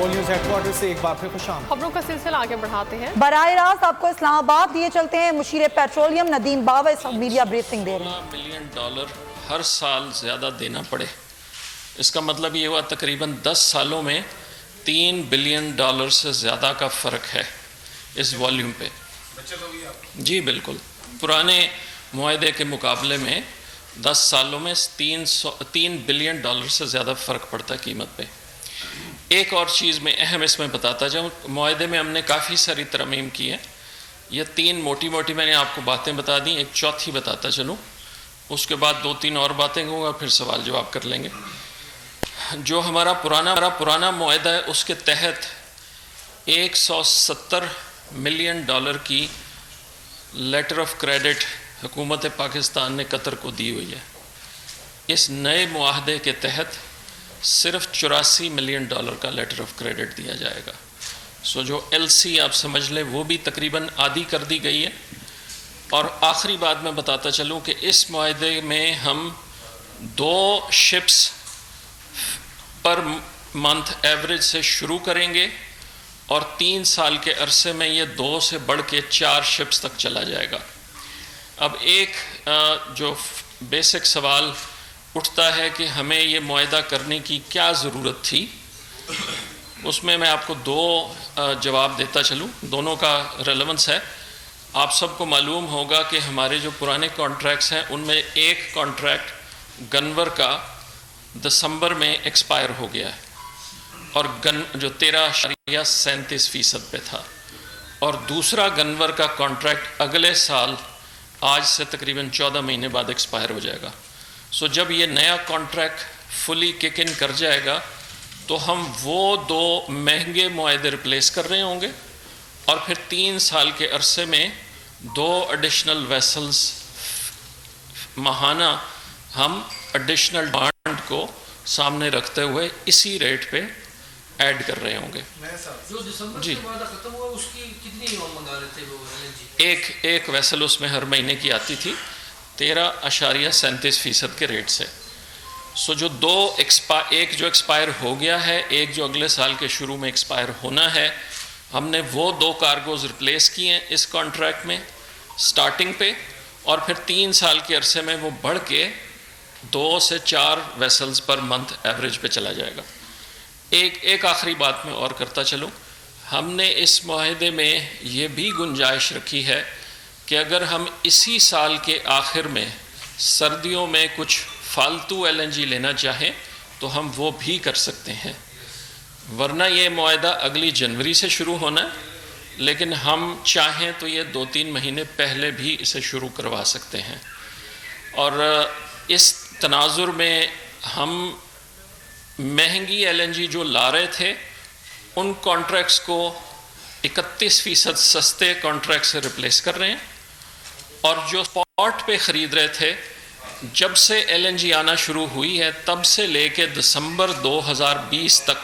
مول news head quarter سے ایک بار پھر خوش آمدید۔ خبروں کا سلسلہ آگے بڑھاتے ہیں۔ براہ راست آپ کو اسلام آباد دیے چلتے ہیں مشیر پیٹرولیم ندیم باوا اس وقت میڈیا بریفنگ دے رہے ہیں۔ $16 ملین ہر سال زیادہ دینا پڑے، اس کا مطلب یہ ہوا تقریباً 10 سالوں میں $3 بلین سے زیادہ کا فرق ہے اس والیوم پہ۔ جی بالکل، پرانے معاہدے کے مقابلے میں 10 سالوں میں $3 بلین سے زیادہ فرق پڑتا ہے قیمت پہ۔ ایک اور چیز میں اہم اس میں بتاتا جاؤں، معاہدے میں ہم نے کافی ساری ترمیم کی ہے۔ یہ 3 موٹی میں نے آپ کو باتیں بتا دیں، ایک چوتھی بتاتا چلوں، اس کے بعد 2-3 اور باتیں کہوں گا، پھر سوال جواب کر لیں گے۔ جو ہمارا پرانا معاہدہ ہے اس کے تحت $170 ملین کی لیٹر آف کریڈٹ حکومت پاکستان نے قطر کو دی ہوئی ہے۔ اس نئے معاہدے کے تحت صرف $84 ملین کا لیٹر آف کریڈٹ دیا جائے گا۔ سو جو ایل سی آپ سمجھ لیں وہ بھی تقریباً آدھی کر دی گئی ہے۔ اور آخری بات میں بتاتا چلوں کہ اس معاہدے میں ہم 2 شپس پر منتھ ایوریج سے شروع کریں گے اور 3 سال کے عرصے میں یہ 2 سے بڑھ کے 4 شپس تک چلا جائے گا۔ اب ایک جو بیسک سوال اٹھتا ہے کہ ہمیں یہ معاہدہ کرنے کی کیا ضرورت تھی، اس میں آپ کو 2 جواب دیتا چلوں، دونوں کا ریلیونس ہے۔ آپ سب کو معلوم ہوگا کہ ہمارے جو پرانے کانٹریکٹس ہیں ان میں ایک کانٹریکٹ گنور کا دسمبر میں ایکسپائر ہو گیا ہے اور جو 13.37% پہ تھا، اور دوسرا گنور کا کانٹریکٹ اگلے سال آج سے تقریباً 14 مہینے بعد ایکسپائر ہو جائے گا۔ سو جب یہ نیا کانٹریکٹ فلی کک ان کر جائے گا تو ہم وہ 2 مہنگے معاہدے ریپلیس کر رہے ہوں گے، اور پھر 3 سال کے عرصے میں 2 ایڈیشنل ویسلز ماہانہ ہم ایڈیشنل ڈیمانڈ کو سامنے رکھتے ہوئے اسی ریٹ پہ ایڈ کر رہے ہوں گے۔ جی ایک ویسل اس میں ہر مہینے کی آتی تھی 13.37% کے ریٹ سے۔ سو جو ایک جو ایکسپائر ہو گیا ہے، ایک جو اگلے سال کے شروع میں ایکسپائر ہونا ہے، ہم نے وہ 2 کارگوز ریپلیس کیے ہیں اس کانٹریکٹ میں سٹارٹنگ پہ، اور پھر 3 سال کے عرصے میں وہ بڑھ کے 2 سے 4 ویسلز پر منتھ ایوریج پہ چلا جائے گا۔ ایک آخری بات میں اور کرتا چلوں، ہم نے اس معاہدے میں یہ بھی گنجائش رکھی ہے کہ اگر ہم اسی سال کے آخر میں سردیوں میں کچھ فالتو LNG لینا چاہیں تو ہم وہ بھی کر سکتے ہیں، ورنہ یہ معاہدہ اگلی جنوری سے شروع ہونا ہے، لیکن ہم چاہیں تو یہ 2-3 مہینے پہلے بھی اسے شروع کروا سکتے ہیں۔ اور اس تناظر میں ہم مہنگی LNG جو لا رہے تھے ان کانٹریکٹس کو 31% سستے کانٹریکٹ سے ریپلیس کر رہے ہیں، اور جو اسپاٹ پہ خرید رہے تھے جب سے LNG آنا شروع ہوئی ہے تب سے لے کے دسمبر 2020 تک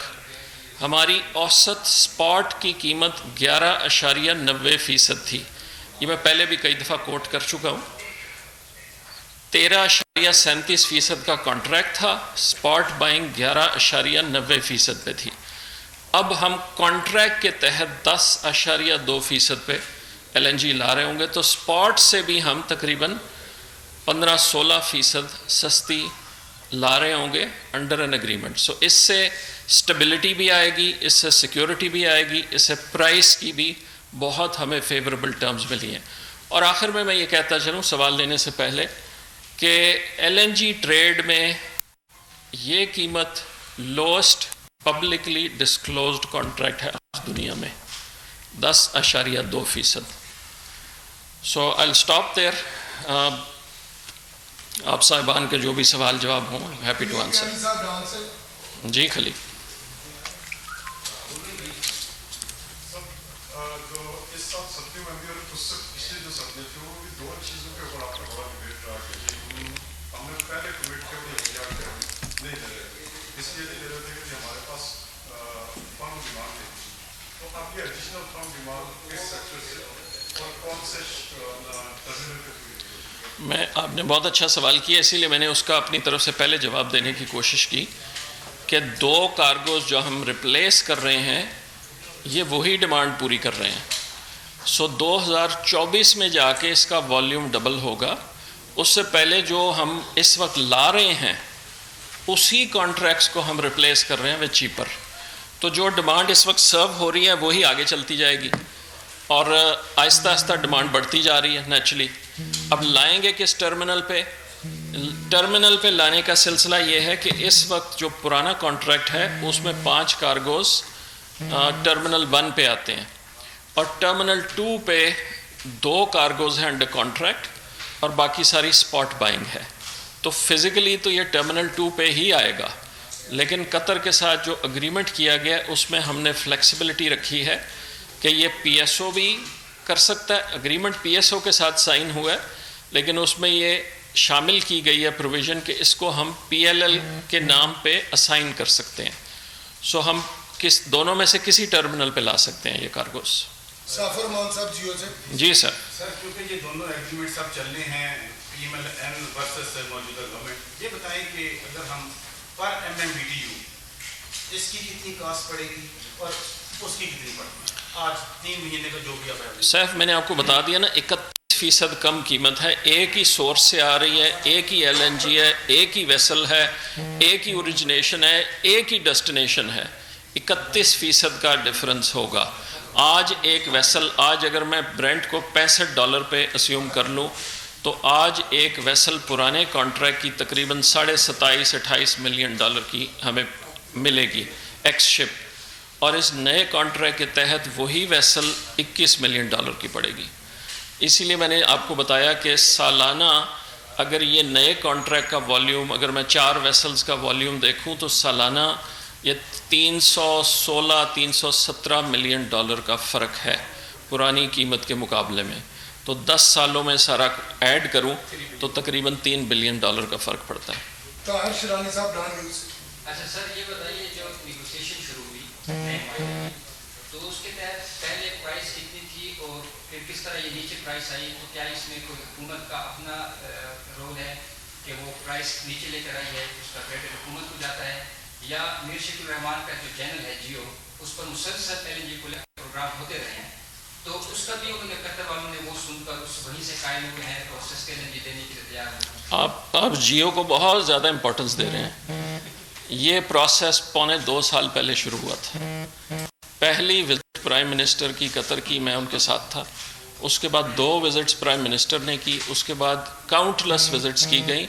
ہماری اوسط اسپاٹ کی قیمت 11.90% تھی۔ یہ میں پہلے بھی کئی دفعہ کوٹ کر چکا ہوں۔ 13.37% کا کانٹریکٹ تھا، اسپاٹ بائنگ 11.90% پہ تھی۔ اب ہم کانٹریکٹ کے تحت 10.2% پہ LNG لا رہے ہوں گے، تو اسپاٹ سے بھی ہم تقریباً 15-16% سستی لا رہے ہوں گے انڈر این اگریمنٹ۔ سو اس سے سٹیبلٹی بھی آئے گی، اس سے سیکیورٹی بھی آئے گی، اس سے پرائس کی بھی بہت ہمیں فیوریبل ٹرمز ملی ہیں۔ اور آخر میں یہ کہتا چلوں سوال لینے سے پہلے کہ LNG ٹریڈ میں یہ قیمت لوسٹ پبلکلی ڈسکلوزڈ کانٹریکٹ ہے آج دنیا میں، 10.2%۔ سو آئی ول اسٹاپ دیر۔ آپ صاحبان کے جو بھی سوال جواب ہوں، ہیپی ٹو آنسر۔ جی خلی آپ نے بہت اچھا سوال کیا، اسی لیے میں نے اس کا اپنی طرف سے پہلے جواب دینے کی کوشش کی۔ کہ 2 کارگوز جو ہم ریپلیس کر رہے ہیں یہ وہی ڈیمانڈ پوری کر رہے ہیں. سو 2024 میں جا کے اس کا والیوم ڈبل ہوگا. اس سے پہلے جو ہم اس وقت لا رہے ہیں اسی کانٹریکٹس کو ہم ریپلیس کر رہے ہیں وہ چیپر. تو جو ڈیمانڈ اس وقت سرو ہو رہی ہے وہی آگے چلتی جائے گی اور آہستہ آہستہ ڈیمانڈ بڑھتی جا رہی ہے نیچرلی. اب لائیں گے کس ٹرمینل پہ؟ ٹرمینل پہ لانے کا سلسلہ یہ ہے کہ اس وقت جو پرانا کانٹریکٹ ہے اس میں 5 کارگوز ٹرمینل 1 پہ آتے ہیں اور ٹرمینل 2 پہ 2 کارگوز ہیں انڈر کانٹریکٹ اور باقی ساری اسپاٹ بائنگ ہے. تو فزیکلی تو یہ ٹرمینل 2 پہ ہی آئے گا، لیکن قطر کے ساتھ جو اگریمنٹ کیا گیا اس میں ہم نے فلیکسیبلٹی رکھی ہے کہ یہ پی ایس او بھی کر سکتا ہے. اگریمنٹ پی ایس او کے ساتھ سائن ہوا ہے لیکن اس میں یہ شامل کی گئی ہے پروویژن کہ اس کو ہم پی ایل ایل کے نام پہ اسائن کر سکتے ہیں. سو ہم دونوں میں سے کسی ٹرمینل پہ لا سکتے ہیں یہ کارگوز. سافر مان صاحب جیو سے. جی سر. سر کیونکہ یہ دونوں ایگریمنٹس اب چل رہے ہیں P M L N versus موجودہ گورنمنٹ، یہ بتائیں کہ اگر ہم per M M B T U اس کی کتنی کاسٹ پڑے گی اور اس کی کتنی پڑے گی آج 3 مہینے کا جو بھی اب ہے؟ سیف میں نے آپ کو بتا دیا نا 31% کم قیمت ہے. ایک ہی سورس سے آ رہی ہے، ایک ہی ایل این جی ہے، ایک ہی ویسل ہے، ایک ہی اوریجنیشن ہے، ایک ہی ڈیسٹینیشن ہے. 31% کا ڈفرنس ہوگا. آج ایک ویسل، آج اگر میں برینٹ کو $65 پہ اسیوم کر لوں تو آج ایک ویسل پرانے کانٹریکٹ کی تقریباً $27-28 ملین کی ہمیں ملے گی ایکس شپ، اور اس نئے کانٹریکٹ کے تحت وہی ویسل $21 ملین کی پڑے گی. اسی لیے میں نے آپ کو بتایا کہ سالانہ اگر یہ نئے کانٹریکٹ کا والیوم، اگر میں 4 ویسلز کا والیوم دیکھوں تو سالانہ یہ $316-317 ملین کا فرق ہے پرانی قیمت کے مقابلے میں. تو 10 سالوں میں سارا ایڈ کروں تو تقریباً $3 بلین کا فرق پڑتا ہے. طاہر شرانی صاحب ڈان نیوز. اچھا سر، یہ بتائیے جو نیگوشیشن شروع ہوئی تو اس کے تحت پہلے پرائس کتنی تھی اور پھر کس طرح یہ نیچے پرائس آئی؟ تو کیا اس میں کوئی حکومت کا اپنا رول ہے کہ وہ پرائس نیچے لے کر آئی ہے، اس کا کریڈٹ حکومت کو جاتا ہے، یا میر شکیل الرحمان کا جو چینل ہے جیو اس پر مسلسل ایل این جی کو پروگرام ہوتے رہے ہیں تو اس کا بھی انہوں نے قطر والوں نے وہ سن کر اس وہیں سے قائم ہوئے ہیں اور سستے ایل این جی دینے کے لیے تیار ہیں؟ آپ جیو کو بہت زیادہ امپورٹنس دے رہے ہیں. یہ پروسیس 2.25 سال پہلے شروع ہوا تھا. پہلی وزٹ پرائم منسٹر کی قطر کی میں ان کے ساتھ تھا، اس کے بعد 2 وزٹس پرائم منسٹر نے کی، اس کے بعد کاؤنٹلیس وزٹس کی گئیں.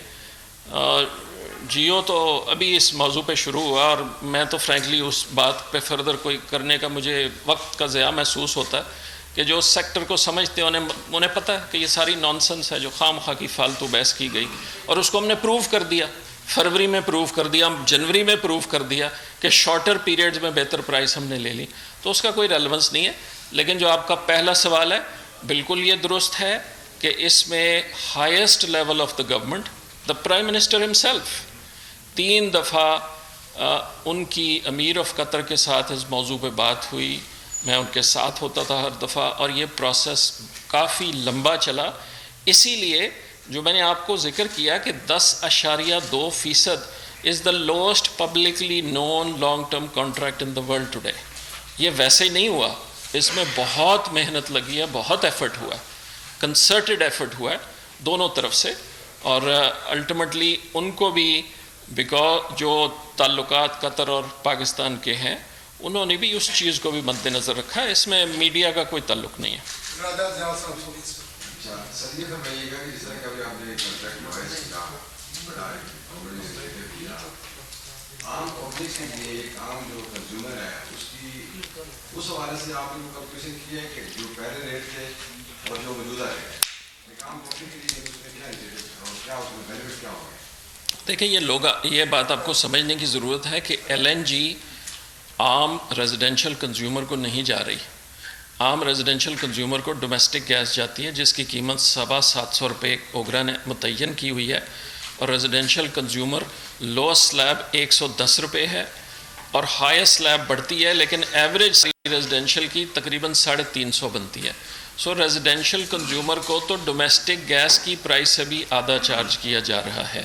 جیو تو ابھی اس موضوع پہ شروع ہوا اور میں تو فرینکلی اس بات پہ فردر کوئی کرنے کا مجھے وقت کا ضیاع محسوس ہوتا ہے کہ جو سیکٹر کو سمجھتے ہیں انہیں پتہ ہے کہ یہ ساری نانسنس ہے جو خام خواہ کی فالتو بحث کی گئی، اور اس کو ہم نے پروو کر دیا. فروری میں پروو کر دیا، جنوری میں پروو کر دیا کہ شارٹر پیریڈز میں بہتر پرائس ہم نے لے لی. تو اس کا کوئی ریلیونس نہیں ہے. لیکن جو آپ کا پہلا سوال ہے بالکل یہ درست ہے کہ اس میں highest level of the government, the prime minister himself, 3 دفعہ ان کی امیر آف قطر کے ساتھ اس موضوع پہ بات ہوئی. میں ان کے ساتھ ہوتا تھا ہر دفعہ اور یہ پروسیس کافی لمبا چلا. اسی لیے جو میں نے آپ کو ذکر کیا کہ 10.2% is the lowest publicly known long term contract in the world today. یہ ویسے ہی نہیں ہوا، اس میں بہت محنت لگی ہے، بہت ایفرٹ ہوا ہے، کنسرٹڈ ایفرٹ ہوا ہے دونوں طرف سے، اور الٹیمیٹلی ان کو بھی بیکاز جو تعلقات قطر اور پاکستان کے ہیں انہوں نے بھی اس چیز کو بھی مد نظر رکھا ہے. اس میں میڈیا کا کوئی تعلق نہیں ہے. سر یہ بتائیے گا کہ جس طرح کبھی آپ نے کانٹریکٹ نوائز کیا عام پبلک کے لیے ایک عام جو کنزیومر ہے اس حوالے سے آپ نے کیلکولیشن کی ہے کہ جو پہلے ریٹ تھے اور جو موجودہ ریٹ ایک عام پبلک کے لیے اس میں کیا اور کیا اس میں بینیفٹ کیا ہوگا؟ دیکھیں یہ بات آپ کو سمجھنے کی ضرورت ہے کہ ایل این جی عام ریزیڈینشل کنزیومر کو نہیں جا رہی. عام ریزیڈینشل کنزیومر کو ڈومیسٹک گیس جاتی ہے جس کی قیمت 750 اوگرا نے متعین کی ہوئی ہے، اور ریزیڈینشل کنزیومر لوسٹ سلیب 110 روپے ہے اور ہائیسٹ سلیب بڑھتی ہے، لیکن ایوریج ریزیڈینشل کی تقریباً 350 بنتی ہے. سو ریزیڈینشل کنزیومر کو تو ڈومیسٹک گیس کی پرائس سے بھی آدھا چارج کیا جا رہا ہے.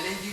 LNG